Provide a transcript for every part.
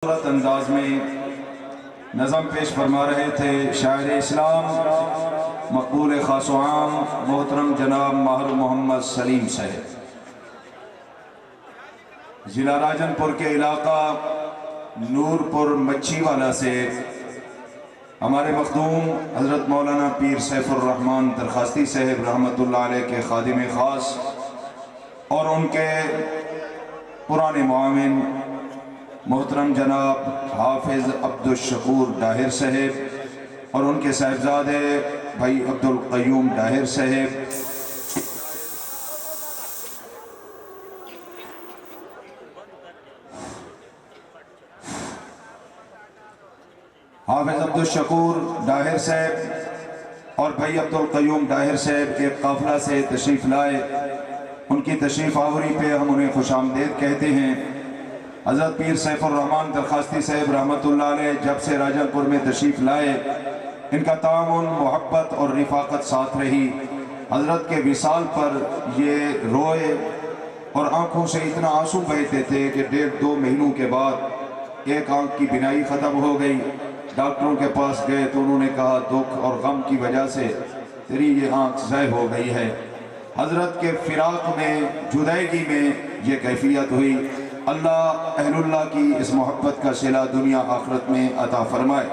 خوبصورت انداز میں نظم پیش فرما رہے تھے شاعر اسلام مقبول خاص و عام محترم جناب ماہر محمد سلیم صاحب، ضلع راجن پور کے علاقہ نور پور مچھی والا سے ہمارے مخدوم حضرت مولانا پیر سیف الرحمن درخواستی صاحب رحمۃ اللہ علیہ کے خادم خاص اور ان کے پرانے معاون محترم جناب حافظ عبدالشکور ڈاہر صاحب اور ان کے صاحبزادے بھائی عبدالقیوم ڈاہر صاحب، حافظ عبدالشکور ڈاہر صاحب اور بھائی عبدالقیوم ڈاہر صاحب ایک قافلہ سے تشریف لائے۔ ان کی تشریف آوری پہ ہم انہیں خوش آمدید کہتے ہیں۔ حضرت پیر سیف الرحمن درخواستی صاحب رحمۃ اللہ علیہ جب سے راجن پور میں تشریف لائے، ان کا تعاون محبت اور رفاقت ساتھ رہی۔ حضرت کے وصال پر یہ روئے اور آنکھوں سے اتنا آنسو بہتے تھے کہ 1.5-2 مہینوں کے بعد ایک آنکھ کی بینائی ختم ہو گئی۔ ڈاکٹروں کے پاس گئے تو انہوں نے کہا دکھ اور غم کی وجہ سے تیری یہ آنکھ ضائع ہو گئی ہے۔ حضرت کے فراق میں، جدائیگی میں یہ کیفیت ہوئی۔ اللہ اہل اللہ کی اس محبت کا صلہ دنیا آخرت میں عطا فرمائے۔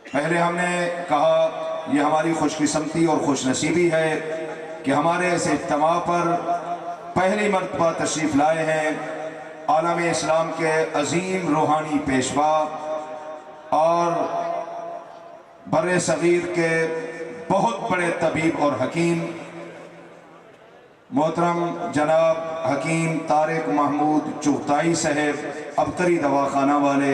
پہلے ہم نے کہا یہ ہماری خوش قسمتی اور خوش نصیبی ہے کہ ہمارے اس اجتماع پر پہلی مرتبہ تشریف لائے ہیں عالم اسلام کے عظیم روحانی پیشوا اور بر صغیر کے بہت بڑے طبیب اور حکیم محترم جناب حکیم طارق محمود چغتائی صاحب، عبقری دواخانہ والے،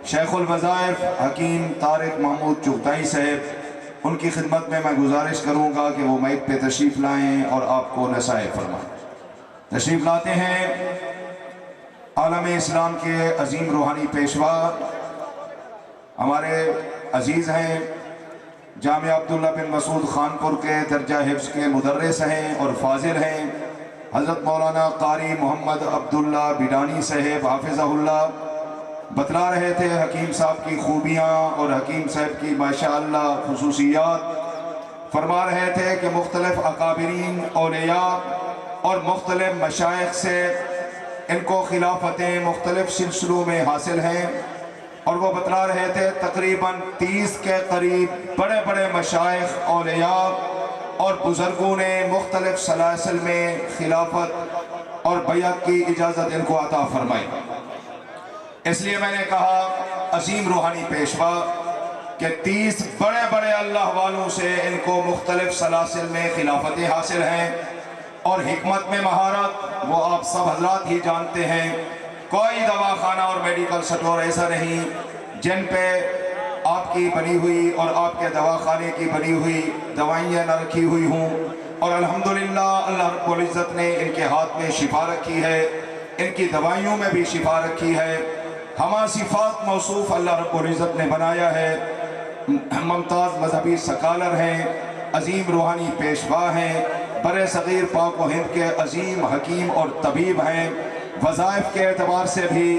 شیخ الوظائف حکیم طارق محمود چغتائی صاحب، ان کی خدمت میں گزارش کروں گا کہ وہ مائک پہ تشریف لائیں اور آپ کو نصائح فرمائیں۔ تشریف لاتے ہیں عالم اسلام کے عظیم روحانی پیشوا، ہمارے عزیز ہیں، جامعہ عبداللہ بن مسعود خانپور کے درجہ حفظ کے مدرس ہیں اور فاضل ہیں، حضرت مولانا قاری محمد عبداللہ بیڈانی صاحب حافظہ اللہ، بتلا رہے تھے حکیم صاحب کی خوبیاں اور حکیم صاحب کی ماشاءاللہ خصوصیات۔ فرما رہے تھے کہ مختلف اکابرین اولیاء اور مختلف مشائخ سے ان کو خلافتیں مختلف سلسلوں میں حاصل ہیں، اور وہ بتلا رہے تھے تقریباً 30 کے قریب بڑے بڑے مشائخ اولیاء اور بزرگوں نے مختلف سلاسل میں خلافت اور بیعت کی اجازت ان کو عطا فرمائی۔ اس لیے میں نے کہا عظیم روحانی پیشوا کہ 30 بڑے بڑے اللہ والوں سے ان کو مختلف سلاسل میں خلافتیں حاصل ہیں، اور حکمت میں مہارت وہ آپ سب حضرات ہی جانتے ہیں۔ کوئی دواخانہ اور میڈیکل سٹور ایسا نہیں جن پہ آپ کی بنی ہوئی اور آپ کے دواخانے کی بنی ہوئی دوائیاں نہ رکھی ہوئی ہوں، اور الحمدللہ اللہ رب العزت نے ان کے ہاتھ میں شفا رکھی ہے، ان کی دوائیوں میں بھی شفا رکھی ہے۔ ہمہ صفات موصوف اللہ رب العزت نے بنایا ہے، ممتاز مذہبی سکالر ہیں، عظیم روحانی پیشوا ہیں، بر صغیر پاک و ہند کے عظیم حکیم اور طبیب ہیں۔ وظائف کے اعتبار سے بھی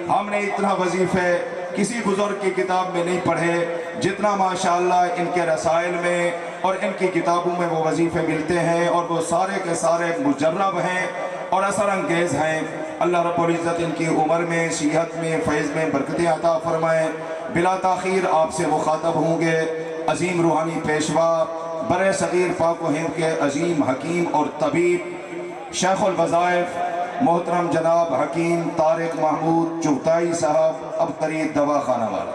ہم نے اتنا وظیفے کسی بزرگ کی کتاب میں نہیں پڑھے جتنا ماشاءاللہ ان کے رسائل میں اور ان کی کتابوں میں وہ وظیفے ملتے ہیں، اور وہ سارے کے سارے مجرب ہیں اور اثر انگیز ہیں۔ اللہ رب العزت ان کی عمر میں، صحت میں، فیض میں برکتیں عطا فرمائیں۔ بلا تاخیر آپ سے مخاطب ہوں گے عظیم روحانی پیشوا، بر صغیر پاک و ہند کے عظیم حکیم اور طبیب، شیخ الوظائف محترم جناب حکیم طارق محمود چغتائی صاحب، عبقری دواخانہ والا۔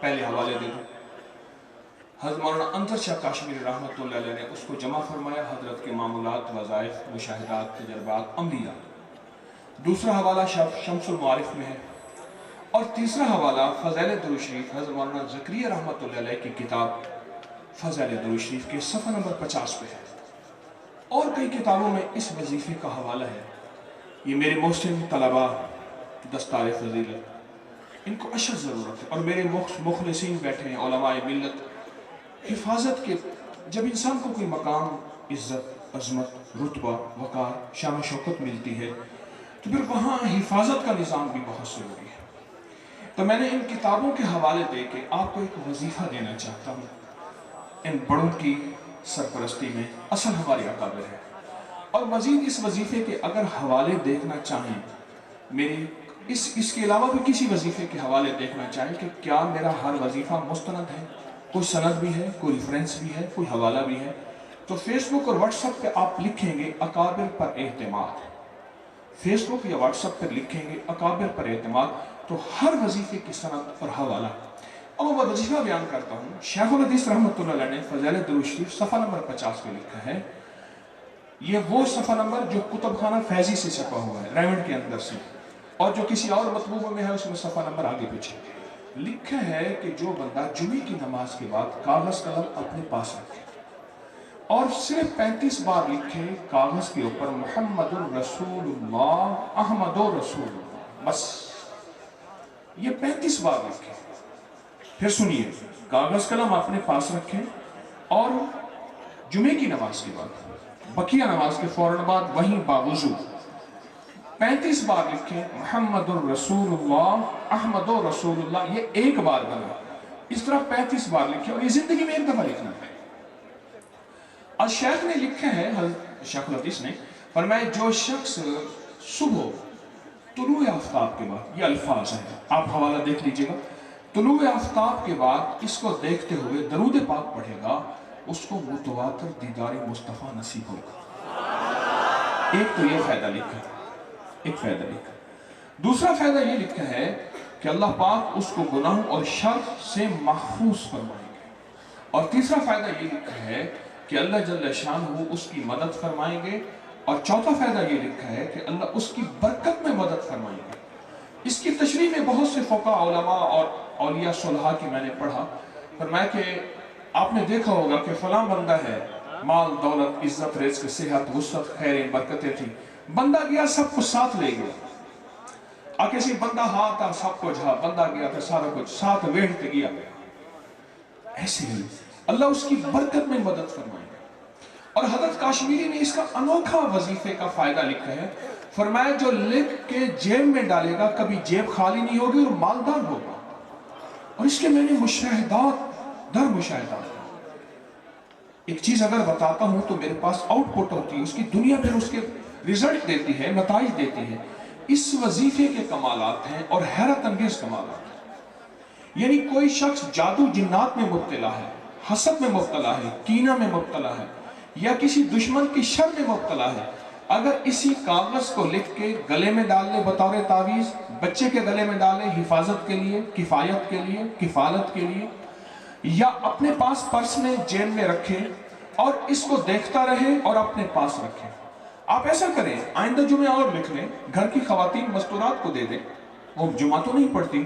پہلے حوالے دے دوں، حضرت مولانا انصر شاہ کاشمیری رحمۃ اللہ علیہ نے اس کو جمع فرمایا، حضرت کے معمولات، وظائف، مشاہدات، تجربات، عملیات۔ دوسرا حوالہ شمس المعارف میں ہے، اور تیسرا حوالہ فضائل درود شریف حضرت مولانا زکریا رحمۃ اللہ علیہ کی کتاب فضائل درود شریف کے صفحہ نمبر 50 پہ ہے، اور کئی کتابوں میں اس وظیفے کا حوالہ ہے۔ یہ میرے محسن طلباء دستار فضیلت، ان کو اشد ضرورت ہے، اور میرے مخلصین بیٹھے ہیں علماء ملت، حفاظت کے جب انسان کو کوئی مقام، عزت، عظمت، رتبہ، وقار، شان و شوکت ملتی ہے तो फिर वहाँ हिफाजत का निज़ाम भी बहुत ज़रूरी है। तो मैंने इन किताबों के हवाले दे के आपको एक वजीफ़ा देना चाहता हूँ इन बड़ों की सरपरस्ती में। असल हमारे अकाबिर है। और मज़ीद इस वजीफ़े के अगर हवाले देखना चाहें, मेरी इसके अलावा भी किसी वजीफ़े के हवाले देखना चाहें कि क्या मेरा हर वजीफ़ा मुस्तनद है, कोई सनद भी है, कोई रेफरेंस भी है, कोई हवाला भी है, तो फेसबुक और व्हाट्सएप पे आप लिखेंगे अकाबिर पर एहतिमाद। फेसबुक या व्हाट्सएप पर लिखेंगे अकाबिर पर एहतिमाद, तो हर वजीफ़े की सनद और हवाला। अब मैं वजीफ़ा बयान करता हूँ। शेखुल हदीस रहमतुल्लाह अलैह ने फ़ज़ाइल दुरूद शरीफ सफ़ा नंबर 50 पे लिखा है। ये वो सफ़ा नंबर जो कुतुबखाना फैज़ी से छपा हुआ है, रेमंड के अंदर से, और जो किसी और मतबूब में है उसमें सफ़ा नंबर आगे पीछे लिखा है कि जो बंदा जुमे की नमाज के बाद कागज़ कलम अपने पास रखे और सिर्फ 35 बार लिखे कागज़ के ऊपर मुहम्मदुर रसूलुल्लाह अहमदुर रसूलुल्लाह, बस ये 35 बार लिखे। फिर सुनिए, कागज़ कलम अपने पास रखें और जुमे की नमाज के बाद, बकिया नमाज के फौरन बाद वहीं बावजू 35 बार लिखें मुहम्मदुर रसूलुल्लाह अहमदुर रसूलुल्लाह। ये एक बार बना, इस तरह 35 बार लिखे और ये जिंदगी में एक दफा लिखना है। और शेख ने लिखा है, शेखुल हदीस ने फरमाया, जो शख्स सुबह तुलूए आफ्ताब के बाद, ये अल्फाज है, आप हवाला देख लीजिएगा, तुलूए आफ्ताब के बाद इसको देखते हुए दरूद पाक पढ़ेगा, उसको मुतवातिर दीदार मुस्तफ़ा नसीब होगा। एक तो ये फायदा लिखा है, एक फायदा लिखा। दूसरा फायदा ये लिखा है कि अल्लाह पाक उसको गुनाह और शर से महफूज फरमाएंगे। और तीसरा फायदा ये लिखा है कि अल्लाह जल्ल शानहू उसकी मदद फरमाएंगे। और चौथा फायदा ये लिखा है कि अल्लाह उसकी बरकत में मदद फरमाएंगे। इसकी तशरीह में बहुत से फ़ुक़हा उलमा और औलिया सुलहा की मैंने पढ़ा, फरमाया कि आपने देखा होगा कि फलां बंदा है, माल दौलत इज्जत रिज़्क़ सेहत वुसअत खैरें बरकतें थी, बंदा गया सब कुछ साथ ले गया। किसी बंदा हाँ था सब कुछ, हाँ बंदा गया था सारा कुछ साथ वेढ़ते गया। ऐसे ही अल्लाह उसकी बरकत में मदद फरमाएगा। और हज़रत काश्मीरी ने इसका अनोखा वजीफे का फायदा लिखा है, फरमाया जो लिख के जेब में डालेगा कभी जेब खाली नहीं होगी और मालदार होगा। और इसके मैंने मुशाहिदात दर मुशाहिदात, एक चीज अगर बताता हूं तो मेरे पास आउटपुट होती है, उसकी दुनिया फिर उसके रिजल्ट देती है, नताइज देती है। इस वजीफे के कमालात हैं और हैरत अंगेज कमालात हैं। यानी कोई शख्स जादू जिन्नात में मुब्तला है, हसद में मुब्तला है, कीना में मुब्तला है, या किसी दुश्मन की शर में मुब्तला है, अगर इसी कागज को लिख के गले में डाल ले बतौर तावीज, बच्चे के गले में डाले हिफाजत के लिए, किफायत के लिए, किफालत के लिए, या अपने पास पर्स में जेब में रखे और इसको देखता रहे और अपने पास रखे। आप ऐसा करें, आइंदा जुमे और लिख लें, घर की खवातीन मस्तूरात को दे दें। वो जुमा तो नहीं पढ़ती,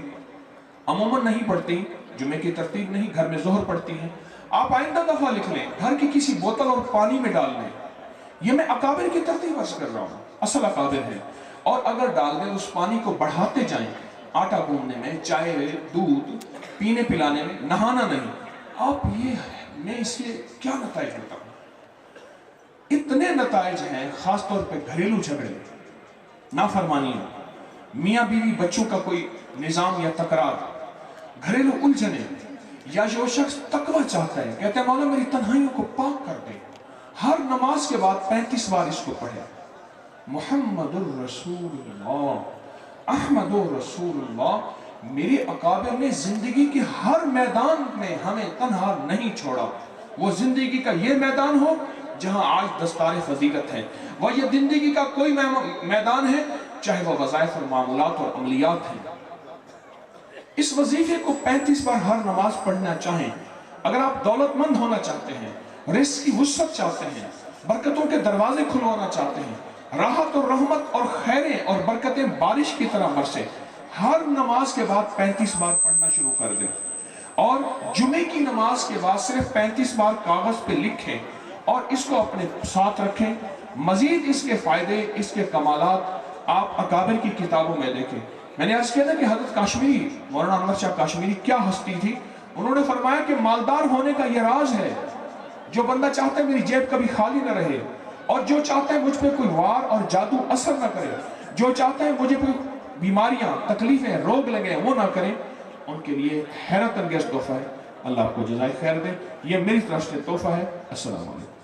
अमूमन नहीं पढ़ती, जुमे की तरतीब नहीं, घर में जोहर पढ़ती हैं। आप आइंदा दफा लिख लें, घर की किसी बोतल और पानी में डाल लें। ये मैं अकाबिर की तरतीब अर्ज कर रहा हूँ, असल अकाबिर है। और अगर डाल दें उस पानी को बढ़ाते जाएं, आटा गूंदने में, चाय दूध पीने पिलाने में, नहाना नहीं। आप ये मैं इससे क्या नताइज बताऊं, इतने नताइज हैं, खासतौर पे घरेलू झगड़े, नाफरमानियां, मियाँ बीवी बच्चों का कोई निजाम या तकरार, घरेलू उलझने, या जो शख्स तकवा चाहता है, कहते हैं मौला मेरी तन्हाइयों को पाक कर दे, हर नमाज के बाद 35 बार इसको पढ़े, मुहम्मदुर रसूलुल्लाह अहमदुर रसूलुल्लाह। मेरे अकाबिर ने जिंदगी के हर मैदान में हमें तन्हा नहीं छोड़ा। वो जिंदगी का ये मैदान हो जहां आज दस्तार फजीलत है, वह ये जिंदगी का कोई मैदान है, चाहे वह वज़ाइफ और मामूलात और अमलियात हैं। इस वजीफे को 35 बार हर नमाज पढ़ना चाहें। अगर आप दौलतमंद होना चाहते हैं, रिज़्क़ की वुसअत चाहते हैं, बरकतों के दरवाजे खुलवाना चाहते हैं, राहत और रहमत और खैरें और बरकतें बारिश की तरह बरसे, हर नमाज के बाद 35 बार पढ़ना शुरू कर दें। और जुमे की नमाज के बाद सिर्फ 35 बार कागज पे लिखें और इसको अपने साथ रखें। मजीद इसके फायदे, इसके कमालात आप अकाबिर की किताबों में देखें। मैंने अर्ज किया था कि हज़रत काश्मीरी, मौलाना अनवर शाह काश्मीरी क्या हस्ती थी। उन्होंने फरमाया कि मालदार होने का यह राज है, जो बंदा चाहता है मेरी जेब कभी खाली न रहे, और जो चाहता है मुझ पर कोई वार और जादू असर न करे, جو چاہتے ہیں مجھے کوئی بیماریاں، تکلیفیں، روگ لگے وہ نہ کریں، ان کے لیے حیرت انگیز تحفہ ہے۔ اللہ آپ کو جزائے خیر دے۔ یہ میری طرف سے تحفہ ہے۔ السلام علیکم۔